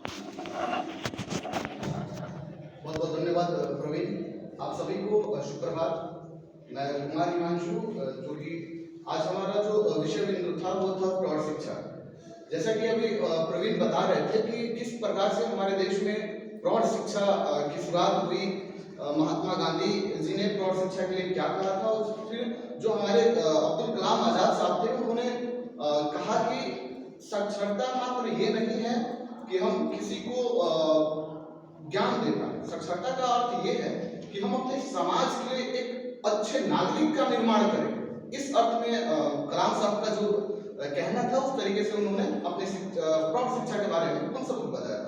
बहुत बहुत धन्यवाद प्रवीण। आप सभी को सुप्रभात। मैं कुमार हिमांशु, जो कि आज हमारा जो विषय बिंदु था वो था प्रौढ़ शिक्षा। जैसा कि अभी प्रवीण बता रहे थे कि किस प्रकार से हमारे देश में प्रौढ़ शिक्षा की शुरुआत हुई। महात्मा गांधी जी ने प्रौढ़ शिक्षा के लिए क्या कहा था, और फिर जो हमारे अब्दुल कलाम आजाद साहब थे उन्होंने कहा कि साक्षरता मात्र ये नहीं है कि हम किसी को ज्ञान दे पाए। साक्षरता का अर्थ ये है कि हम अपने समाज के लिए एक अच्छे नागरिक का निर्माण करें। इस अर्थ में कलाम साहब का जो कहना था उस तरीके से उन्होंने अपने प्रौढ़ शिक्षा के बारे में हम सबको बताया।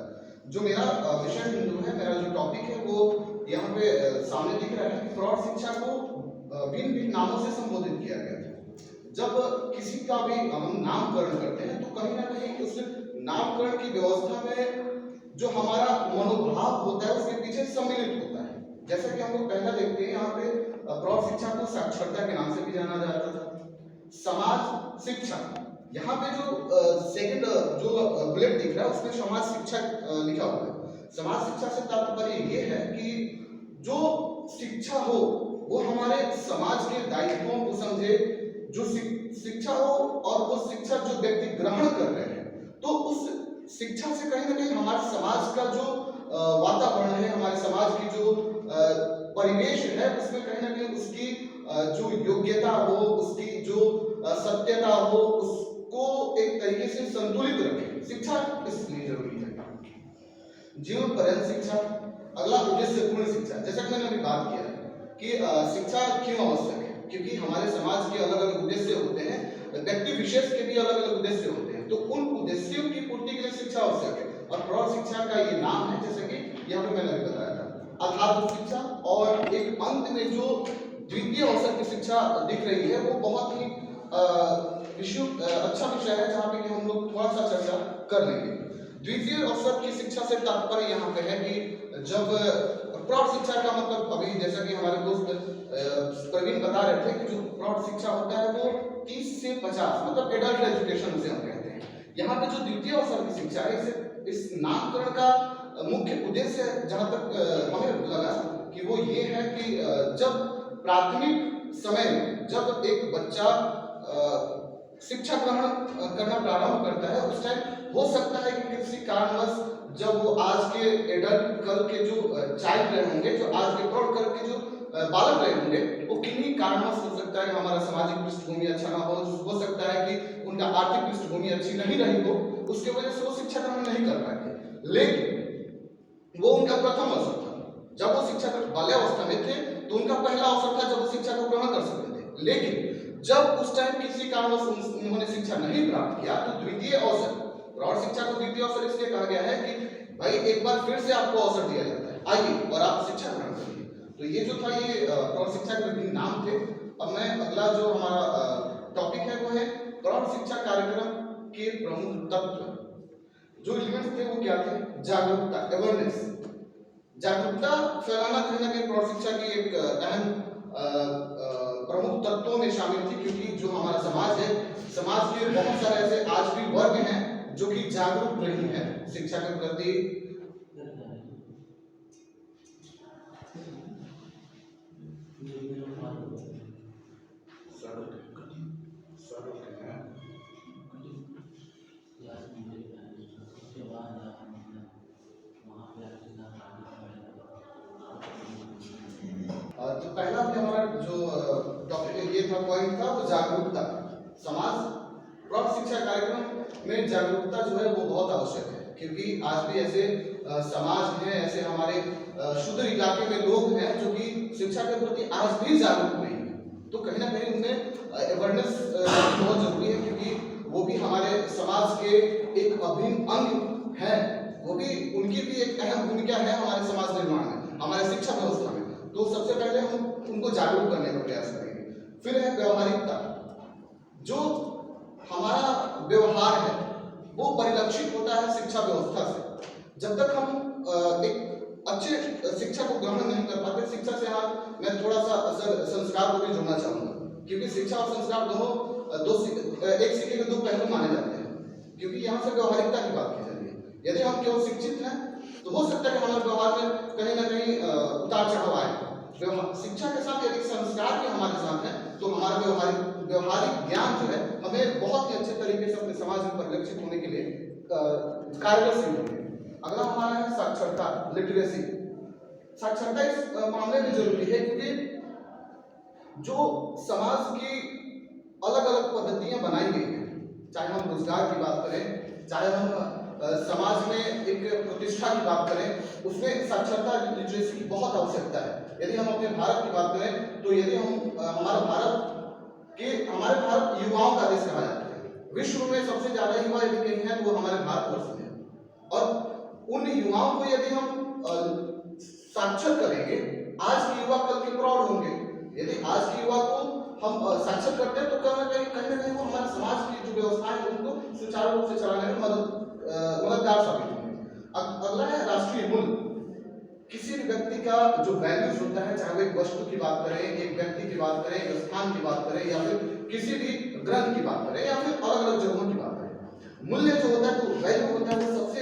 जो मेरा विषय बिंदु है, मेरा जो टॉपिक है वो यहाँ पे सामने दिख रहा है कि प्रौढ़ शिक्षा को भिन्न भिन्न नामों से संबोधित किया गया था। जब किसी का भी हम नामकरण करते हैं तो कहीं ना कहीं उस नामकरण की व्यवस्था में जो हमारा मनोभाव होता है उसके पीछे सम्मिलित होता है। जैसा कि हम लोग पहला देखते हैं, यहाँ पे प्रौढ़ शिक्षा को साक्षरता के नाम से भी जाना जाता था, समाज शिक्षा। यहाँ पे जो सेकंड जो बुलेट दिख रहा है उसमें समाज शिक्षा लिखा हुआ है। समाज शिक्षा से तात्पर्य ये है कि जो शिक्षा हो वो हमारे समाज के दायित्वों को समझे, जो शिक्षा हो और वो शिक्षा जो व्यक्ति ग्रहण कर रहे हैं तो उस शिक्षा से कहीं ना कहीं हमारे समाज का जो वातावरण है, हमारे समाज की जो परिवेश है उसमें कहीं ना कहीं उसकी जो योग्यता हो, उसकी जो सत्यता हो, उसको एक तरीके से संतुलित रखे। शिक्षा इसलिए जरूरी है। जीवन पर्यंत शिक्षा। अगला उद्देश्यपूर्ण शिक्षा। जैसा कि मैंने अभी बात किया है कि शिक्षा क्यों आवश्यक है, क्योंकि हमारे समाज के अलग अलग उद्देश्य होते हैं, व्यक्ति विशेष के भी अलग अलग उद्देश्य होते हैं, तो उन उद्देश्यों की पूर्ति के लिए शिक्षा आवश्यक है। और प्रौढ़ शिक्षा का ये नाम है, जैसे कि यहाँ पे मैंने अभी बताया था, आधारभूत शिक्षा। और एक अंत में जो द्वितीय अवसर की शिक्षा दिख रही है वो बहुत ही अच्छा विषय है जहाँ पे कि हम लोग थोड़ा सा चर्चा कर लेंगे। द्वितीय अवसर की शिक्षा से तात्पर्य यहाँ पे है कि जब प्रौढ़ शिक्षा का मतलब, अभी जैसा कि हमारे दोस्त प्रवीण बता रहे थे कि जो प्रौढ़ शिक्षा होता है वो 30 से 50 मतलब एडल्ट एजुकेशन से हम कहते हैं। यहाँ पे जो द्वितीय अवसर की शिक्षा है, इस नामकरण का मुख्य उद्देश्य जहाँ तक हमें लगा कि वो ये है कि जब प्राथमिक समय में जब एक बच्चा शिक्षा ग्रहण करना प्रारंभ करता है उस टाइम हो सकता है कि किसी कारणवश जब वो आज के एडल्ट कल के जो चाइल्ड रहे होंगे, जो आज के प्रौढ़ कल के जो बालक रहे होंगे, वो किन्हीं कारणवश हो सकता है हमारा सामाजिक पृष्ठभूमि अच्छा ना हो सकता है कि उनका आर्थिक पृष्ठभूमि अच्छी नहीं रही हो, उसके वजह से वो शिक्षा ग्रहण नहीं कर पाएंगे। लेकिन वो उनका प्रथम अवसर था। जब वो शिक्षा बाल्यावस्था में थे तो उनका पहला अवसर था जब वो शिक्षा को ग्रहण कर सकते थे। लेकिन जब उस टाइम किसी कारणवश उन्होंने शिक्षा नहीं प्राप्त किया तो द्वितीय अवसर, प्रौढ़ शिक्षा को द्वितीय अवसर इसलिए कहा गया है कि भाई एक बार फिर से आपको अवसर दिया जाता है, आइए और आप शिक्षा ग्रहण करिए। तो ये जो था ये प्रौढ़ शिक्षा के विभिन्न नाम थे। अब मैं अगला जो हमारा टॉपिक है वो है प्रौढ़ शिक्षा कार्यक्रम के प्रमुख तत्व। जो एलिमेंट्स थे वो क्या थे? जागरूकता, अवेयरनेस। जागरूकता फैलाना कहीं ना कहीं प्रौढ़ शिक्षा की एक अहम प्रमुख तत्वों में शामिल थी, क्योंकि जो हमारा समाज है, समाज के बहुत सारे ऐसे आज भी वर्ग हैं जो कि जागरूक नहीं है शिक्षा के प्रति। तो पहला भी हमारा जो टॉपिक ये था, पॉइंट था, वो जागरूकता। समाज प्रौढ़ शिक्षा कार्यक्रम में जागरूकता जो है वो बहुत आवश्यक है, क्योंकि आज भी ऐसे समाज हैं, ऐसे हमारे शुद्र इलाके में लोग हैं जो कि शिक्षा के प्रति आज भी जागरूक नहीं है। तो कहीं ना कहीं उनमें अवेयरनेस बहुत जरूरी है, क्योंकि वो भी हमारे समाज के एक अभिन्न अंग है। वो भी, उनकी भी एक अहम भूमिका है हमारे समाज निर्माण में, हमारे शिक्षा व्यवस्था में। तो सबसे पहले हम उनको जागरूक करने का प्रयास करेंगे। फिर है व्यवहारिकता। जो हमारा व्यवहार है वो परिलक्षित होता है शिक्षा व्यवस्था से। जब तक हम एक अच्छे शिक्षा को ग्रहण नहीं कर पाते, शिक्षा से हाँ मैं थोड़ा सा संस्कार को भी जोड़ना चाहूँगा, क्योंकि शिक्षा और संस्कार दोनों एक सिक्के के दो पहलू माने जाते हैं। क्योंकि यहाँ से व्यवहारिकता की बात की जा रही है। यदि हम केवल शिक्षित हैं तो हो सकता है कि हमारे व्यवहार में कहीं ना कहीं उतार चढ़ाव आए। शिक्षा के साथ यदि संस्कार भी हमारे साथ है तो हमारा व्यवहारिक ज्ञान जो है हमें बहुत ही अच्छे तरीके से अपने समाज में परिलक्षित होने के लिए कारगर सिद्ध होंगे। अगला हमारा है साक्षरता, लिटरेसी। साक्षरता इस मामले में जरूरी है क्योंकि जो समाज की अलग अलग पद्धतियां बनाई गई हैं, चाहे हम रोजगार की बात करें, चाहे हम समाज में एक प्रतिष्ठा की बात करें, उसमें साक्षरता लिटरेसी की बहुत आवश्यकता है। यदि हम अपने भारत की बात करें तो यदि हम हमारे भारत युवाओं का देश कहा जाता है। विश्व में सबसे ज्यादा युवा यदि कहीं है तो वो हमारे भारतवर्ष में है। और उन युवाओं को यदि हम साक्षर करेंगे, आज के युवा कल के प्रौढ़ होंगे। यदि आज के युवा को हम साक्षर करते हैं तो कहीं ना कहीं वो हमारे समाज की जो व्यवस्था है उनको सुचारू रूप से चलाने में मददगार साबित होंगे। अगला है राष्ट्रीय मूल्य। किसी भी व्यक्ति का जो वैल्यूज होता है, चाहे वो एक वस्तु की बात करें, एक व्यक्ति की बात करें, एक स्थान की बात करें, या फिर किसी भी ग्रंथ की बात करें, या फिर अलग अलग जगहों की बात करें, मूल्य जो होता है, तो वैल्यू होता है, वो सबसे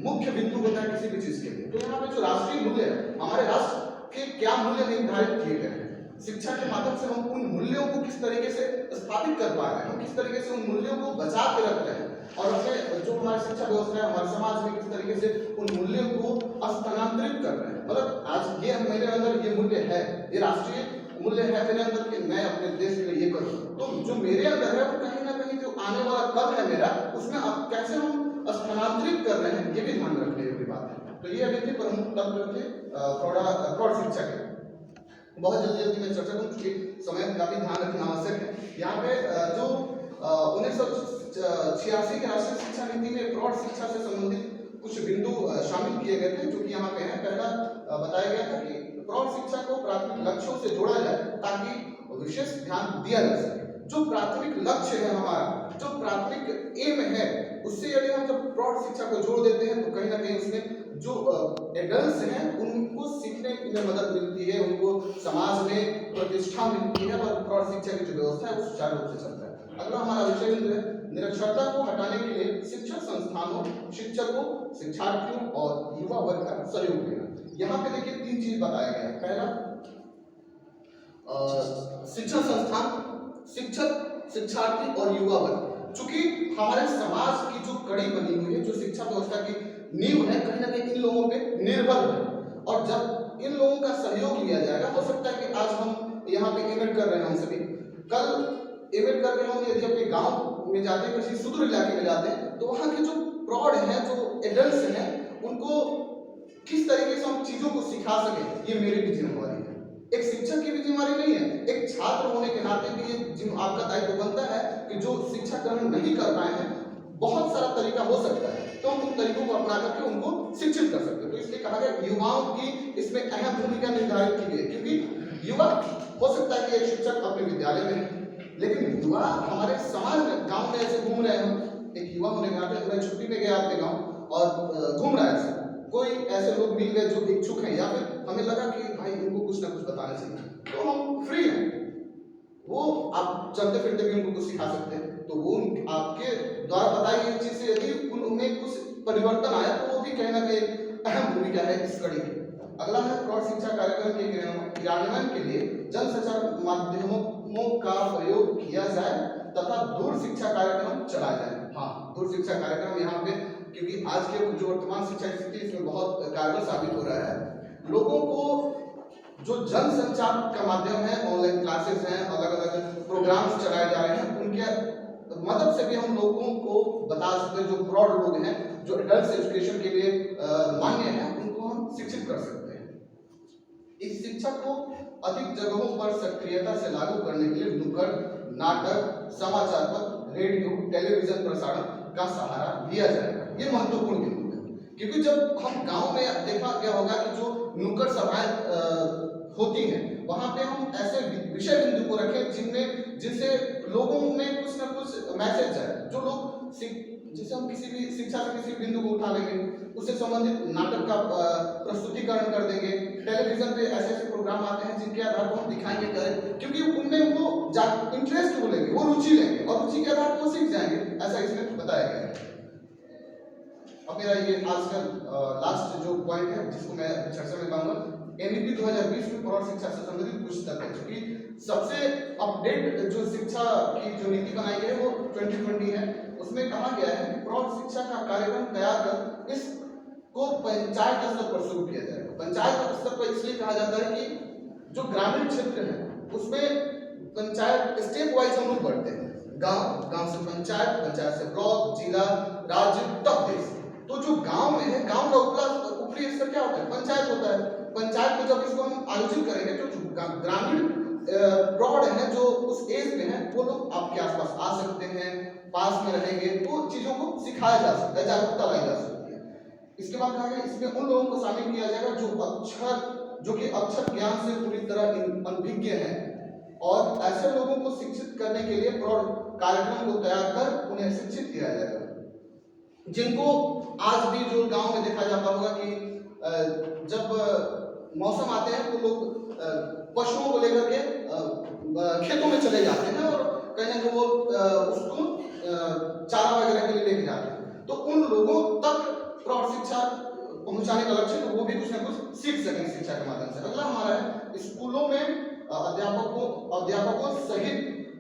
मुख्य बिंदु होता है किसी भी चीज के लिए। तो यहाँ पे जो राष्ट्रीय मूल्य है, हमारे राष्ट्र के क्या मूल्य निर्धारित किए गए हैं, शिक्षा के माध्यम से हम उन मूल्यों को किस तरीके से स्थापित कर पा रहे हैं, हम किस तरीके से उन मूल्यों को बचा के रख रहे हैं, और अपने जो हमारी शिक्षा व्यवस्था है, हमारे समाज में किस तरीके से उन मूल्यों को स्थानांतरित कर रहे हैं। मतलब आज ये मेरे अंदर ये मूल्य है, ये राष्ट्रीय मूल्य है मेरे अंदर कि मैं अपने देश के लिए ये करूं, तो जो मेरे अंदर है वो कहीं ना कहीं जो आने वाला कल है मेरा, उसमें अब कैसे हम स्थानांतरित कर रहे हैं, ये भी ध्यान रखने की बात है। तो ये अभी भी प्रमुख तत्व थे प्रौढ़ शिक्षा के। बहुत जल्दी मैं चर्चा करूँ क्योंकि समय का भी ध्यान रखना आवश्यक है। यहाँ पे जो 1986 के राष्ट्रीय शिक्षा नीति में प्रौढ़ शिक्षा से संबंधित कुछ बिंदु शामिल किए गए थे, जो कि यहाँ पे है। पहला बताया गया था कि प्रौढ़ शिक्षा को प्राथमिक लक्ष्यों से जोड़ा जाए ताकि विशेष ध्यान दिया जा सके। जो प्राथमिक लक्ष्य है हमारा, जो प्राथमिक एम है, उससे यदि हम जब प्रौढ़ शिक्षा को जोड़ देते हैं तो कहीं ना कहीं उसमें जो एडल्ट्स हैं उनको सीखने में मदद मिलती है, उनको समाज में प्रतिष्ठा मिलती है, और प्रौढ़ शिक्षा की जो व्यवस्था है वो सुचारू रूप से चलता है। अगला हमारा विषय है निरक्षरता को हटाने के लिए शिक्षण संस्थानों, शिक्षकों, शिक्षार्थियों और युवा वर्ग का सहयोग लेना। यहाँ पे देखिए 3 चीज बताया गया है। पहला, शिक्षण संस्थान, शिक्षक, शिक्षार्थी और युवा वर्ग। चूंकि हमारे समाज की जो कड़ी बनी हुई है, जो शिक्षा व्यवस्था की नींव है, कहीं ना कहीं इन लोगों पे निर्भर है, और जब इन लोगों का सहयोग लिया जाएगा, हो सकता है कि आज हम यहाँ पे एमएड कर रहे हैं, हम सभी कल एमएड कर रहे होंगे, यदि अपने गांव में जाते हैं, किसी सुदूर इलाके में जाते हैं, तो वहाँ के जो प्रौढ़ हैं, जो एडल्ट्स हैं, उनको किस तरीके से हम चीजों को सिखा सके, ये मेरी भी जिम्मेवारी है। एक शिक्षक की भी जिम्मेवारी नहीं है, एक छात्र होने के नाते भी ये आपका दायित्व बनता है कि जो शिक्षा ग्रहण नहीं कर पाए हैं, बहुत सारा तरीका हो सकता है, तो हम उन तरीकों को अपना करके उनको शिक्षित कर सकते हैं। तो इसलिए कहा गया युवाओं की इसमें अहम भूमिका निर्धारित की गई, क्योंकि युवा हो सकता है कि एक शिक्षक अपने विद्यालय में है, लेकिन युवा हमारे समाज में, गांव में ऐसे घूम रहे हैं। एक युवा होने के नाते मैं छुट्टी में गया अपने गाँव और घूम रहा है, कोई ऐसे लोग मिल गए जो इच्छुक हैं, या फिर हमें लगा कि भाई इनको कुछ ना कुछ बताना चाहिए, तो हम फ्री हैं, वो आप चलते फिरते भी उनको कुछ सिखा सकते हैं। तो वो आपके द्वारा बताई गई चीज से यदि उनमें कुछ परिवर्तन आया तो वो भी कहीं ना कहीं अहम भूमिका है इस कड़ी की। अगला है प्रौढ़ शिक्षा कार्यक्रम के क्रियान्वयन के लिए जन संचार माध्यमों का प्रयोग किया जाए तथा दूर शिक्षा कार्यक्रम चलाया जाए। हाँ, दूर शिक्षा कार्यक्रम यहाँ पे, क्योंकि आज के जो वर्तमान शिक्षा स्थिति इसमें बहुत कारगर साबित हो रहा है। लोगों को जो जन संचार का माध्यम है, ऑनलाइन क्लासेस हैं, अलग अलग प्रोग्राम्स चलाए जा रहे हैं, उनके मदद से भी हम लोगों को बता सकते हैं, जो प्रौढ़ लोग हैं, जो एडल्ट एजुकेशन के लिए मान्य हैं, उनको हम शिक्षित कर सकते हैं। इस शिक्षा को अधिक जगहों पर सक्रियता से लागू करने के लिए नुक्कड़ नाटक, समाचार पत्र, रेडियो, टेलीविजन प्रसारण का सहारा लिया जाएगा। ये महत्वपूर्ण बिंदु है, क्योंकि जब हम गांव में देखा क्या होगा कि जो नुक्कड़ सभाएं होती हैं, वहां पे हम ऐसे विषय बिंदु को रखें जिनसे लोगों में कुछ ना कुछ मैसेज जाए, जो लोग जैसे हम किसी भी शिक्षा से किसी बिंदु को उठा लेंगे, उससे संबंधित नाटक का प्रस्तुतिकरण कर देंगे, टेलीविजन पे ऐसे ऐसे प्रोग्राम आते हैं जिनके आधार पर हम दिखाएंगे करें, क्योंकि उनमें वो इंटरेस्ट वो लेंगे, वो रुचि लेंगे, और रुचि के आधार पर वो सीख जाएंगे। ऐसा इसमें बताया गया है। अब मेरा ये आजकल लास्ट जो पॉइंट है जिसको मैं चर्चा में लाऊंगा, एनईपी 2020 में प्रौढ़ शिक्षा से संबंधित कुछ तथ्य है, क्योंकि सबसे अपडेट जो शिक्षा की जो नीति बनाई गई है वो 2020 है। उसमें कहा गया है कि प्रौढ़ शिक्षा का कार्यक्रम तैयार कर इसको पंचायत स्तर पर शुरू किया जाएगा। पंचायत स्तर पर इसलिए कहा जाता है कि जो ग्रामीण क्षेत्र है उसमें पंचायत स्टेप वाइज हम लोग बढ़ते हैं, गांव से पंचायत, पंचायत से ब्लॉक, जिला, राज्य, तब देश। तो जो गांव में है, गांव का ऊपरी स्तर क्या होता है? पंचायत होता है। पंचायत को जब इसको हम आयोजित करेंगे तो ग्रामीण प्रौढ़ है जो उस एज में है वो लोग आपके आसपास आ सकते हैं, पास में रहेंगे, तो चीजों को सिखाया जा सकता है, जागरूकता लाई जा सकती है। इसके बाद कहा गया इसमें उन लोगों को शामिल किया जाएगा जो कि अक्षर ज्ञान से पूरी तरह अनभिज्ञ हैं, और ऐसे लोगों को शिक्षित करने के लिए प्रौढ़ कार्यक्रम को तैयार कर उन्हें शिक्षित किया जाएगा। जिनको आज भी जो गांव में देखा जाता होगा कि जब मौसम आते हैं तो लोग पशुओं को लेकर के खेतों में चले जाते हैं और कहीं ना कहीं वो उसको चारा वगैरह के लिए लेके जाते हैं। तो उन लोगों तक प्रौढ़ शिक्षा पहुंचाने का लक्ष्य, तो वो भी कुछ ना कुछ सीख सकें शिक्षा के माध्यम से। अगला हमारा है स्कूलों में अध्यापकों सहित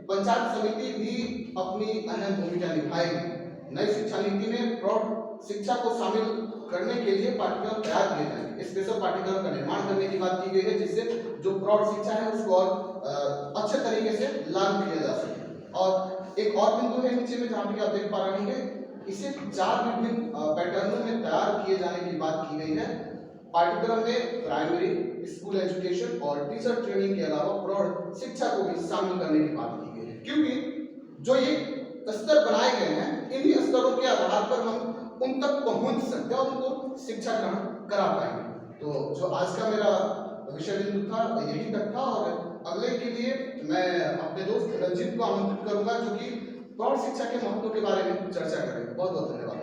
पंचायत समिति भी अपनी अहम भूमिका निभाएगी। नई शिक्षा नीति में प्रौढ़ शिक्षा को शामिल करने के लिए पाठ्यक्रम तैयार किए जाएंगे। स्पेशल पाठ्यक्रम का निर्माण करने की बात की गई है जिससे जो प्रौढ़ शिक्षा है उसको और अच्छे तरीके से लागू किया जा सके। और एक और बिंदु है नीचे में जहाँ पे आप देख पा रहे होंगे, इसे 4 विभिन्न पैटर्नों में तैयार किए जाने की बात की गई है। पाठ्यक्रम में प्राइमरी स्कूल एजुकेशन और टीचर ट्रेनिंग के अलावा प्रौढ़ शिक्षा को भी शामिल करने की बात की गई है, क्योंकि जो ये स्तर बनाए गए हैं इन्हीं स्तरों के आधार पर हम उन तक पहुंच सकते हैं और उनको शिक्षा ग्रहण करा पाएंगे। तो जो आज का मेरा विषय बिंदु था यही तक था, और अगले के लिए मैं अपने दोस्त रंजीत को आमंत्रित करूंगा जो कि प्रौढ़ शिक्षा के महत्व के बारे में चर्चा करेंगे। बहुत बहुत धन्यवाद।